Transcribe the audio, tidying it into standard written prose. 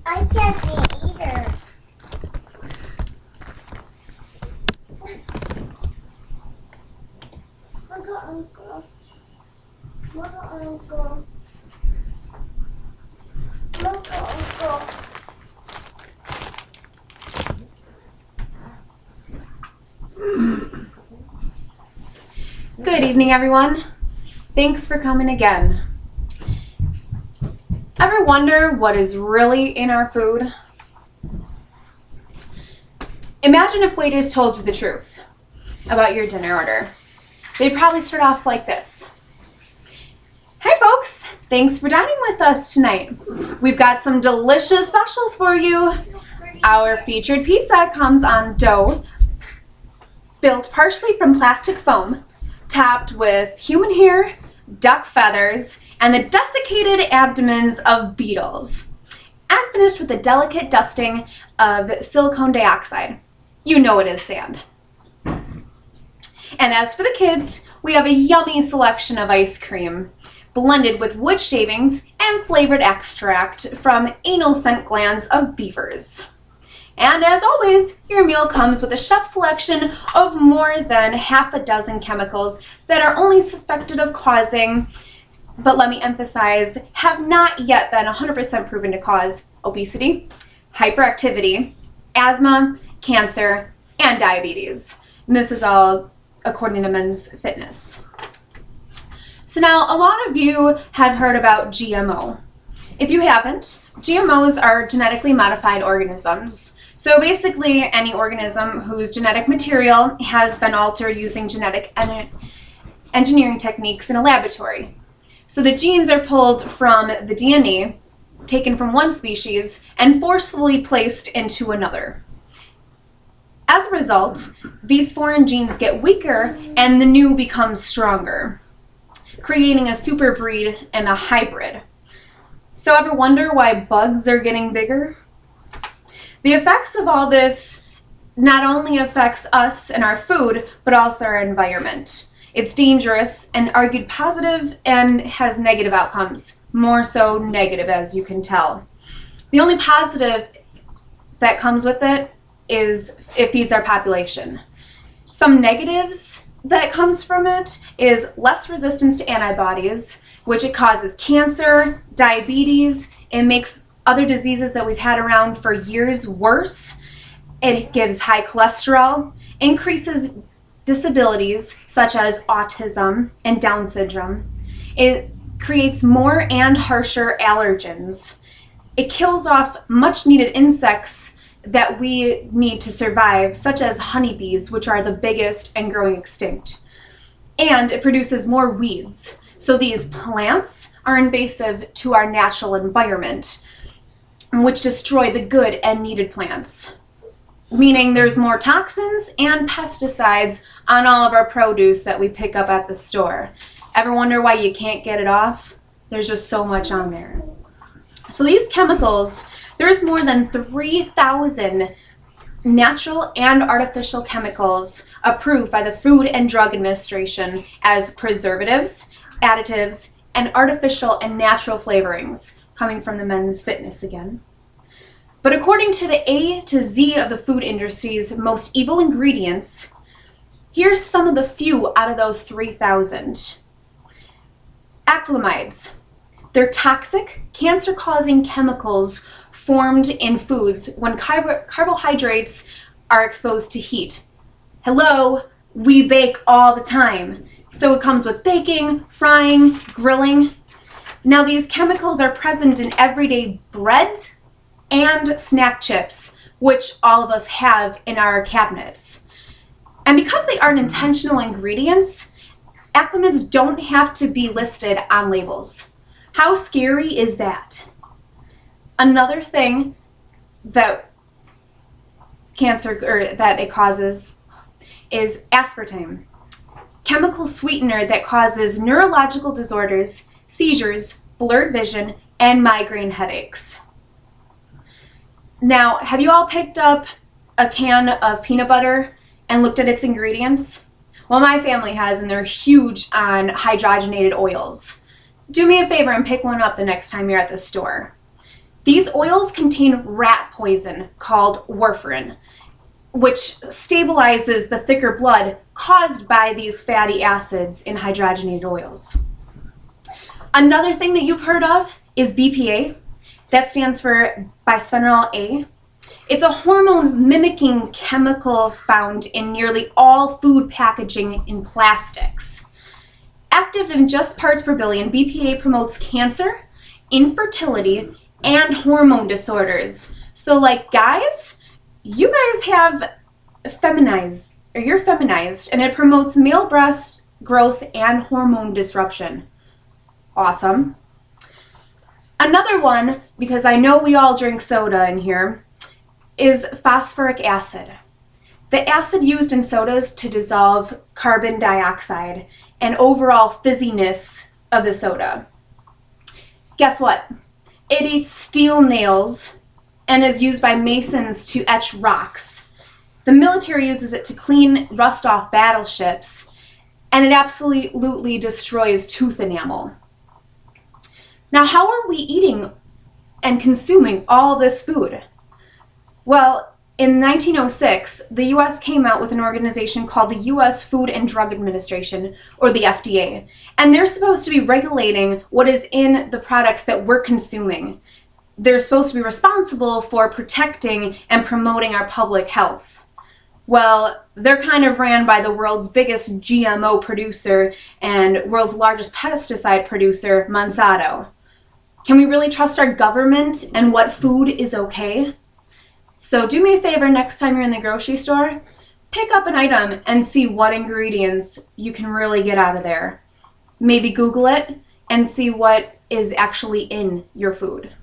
I can't see either. Look at Uncle. Look at Uncle. Look at Uncle. Good evening, everyone. Thanks for coming again. Ever wonder what is really in our food? Imagine if waiters told you the truth about your dinner order. They'd probably start off like this. Hey folks, thanks for dining with us tonight. We've got some delicious specials for you. Our featured pizza comes on dough built partially from plastic foam, topped with human hair, duck feathers, and the desiccated abdomens of beetles, and finished with a delicate dusting of silicone dioxide. You know it is sand. And as for the kids, we have a yummy selection of ice cream, blended with wood shavings and flavored extract from anal scent glands of beavers. And as always, your meal comes with a chef's selection of more than half a dozen chemicals that are only suspected of causing, but let me emphasize, have not yet been 100% proven to cause obesity, hyperactivity, asthma, cancer, and diabetes. And this is all according to Men's Fitness. So now, a lot of you have heard about GMO. If you haven't, GMOs are genetically modified organisms. So basically, any organism whose genetic material has been altered using genetic engineering techniques in a laboratory. So the genes are pulled from the DNA taken from one species and forcefully placed into another. As a result, these foreign genes get weaker and the new becomes stronger, creating a super breed and a hybrid. So ever wonder why bugs are getting bigger? The effects of all this not only affects us and our food, but also our environment. It's dangerous and argued positive and has negative outcomes, more so negative as you can tell. The only positive that comes with it is it feeds our population. Some negatives that comes from it is less resistance to antibodies, which it causes cancer, diabetes, it makes other diseases that we've had around for years worse. It gives high cholesterol, increases disabilities such as autism and Down syndrome. It creates more and harsher allergens. It kills off much needed insects that we need to survive, such as honeybees, which are the biggest and growing extinct. And it produces more weeds. So these plants are invasive to our natural environment, which destroy the good and needed plants. Meaning there's more toxins and pesticides on all of our produce that we pick up at the store. Ever wonder why you can't get it off? There's just so much on there. So these chemicals, there's more than 3,000 natural and artificial chemicals approved by the Food and Drug Administration as preservatives, additives, and artificial and natural flavorings, coming from the Men's Fitness again. But according to the A to Z of the food industry's most evil ingredients, here's some of the few out of those 3,000. Acrylamides. They're toxic, cancer-causing chemicals formed in foods when carbohydrates are exposed to heat. Hello, we bake all the time. So it comes with baking, frying, grilling. Now these chemicals are present in everyday bread and snack chips, which all of us have in our cabinets. And because they aren't intentional ingredients, acrylamides don't have to be listed on labels. How scary is that? Another thing that it causes is aspartame, chemical sweetener that causes neurological disorders, seizures, blurred vision, and migraine headaches. Now, have you all picked up a can of peanut butter and looked at its ingredients? Well, my family has, and they're huge on hydrogenated oils. Do me a favor and pick one up the next time you're at the store. These oils contain rat poison called warfarin, which stabilizes the thicker blood caused by these fatty acids in hydrogenated oils. Another thing that you've heard of is BPA. That stands for bisphenol A. It's a hormone mimicking chemical found in nearly all food packaging in plastics. Active in just parts per billion, BPA promotes cancer, infertility, and hormone disorders. So like guys, you guys have feminized, or you're feminized, and it promotes male breast growth and hormone disruption. Awesome. Another one, because I know we all drink soda in here, is phosphoric acid. The acid used in sodas to dissolve carbon dioxide and overall fizziness of the soda. Guess what? It eats steel nails and is used by masons to etch rocks. The military uses it to clean rust off battleships, and it absolutely destroys tooth enamel. Now, how are we eating and consuming all this food? Well, in 1906, the US came out with an organization called the US Food and Drug Administration, or the FDA, and they're supposed to be regulating what is in the products that we're consuming. They're supposed to be responsible for protecting and promoting our public health. Well, they're kind of ran by the world's biggest GMO producer and world's largest pesticide producer, Monsanto. Can we really trust our government and what food is okay? So do me a favor, next time you're in the grocery store, pick up an item and see what ingredients you can really get out of there. Maybe Google it and see what is actually in your food.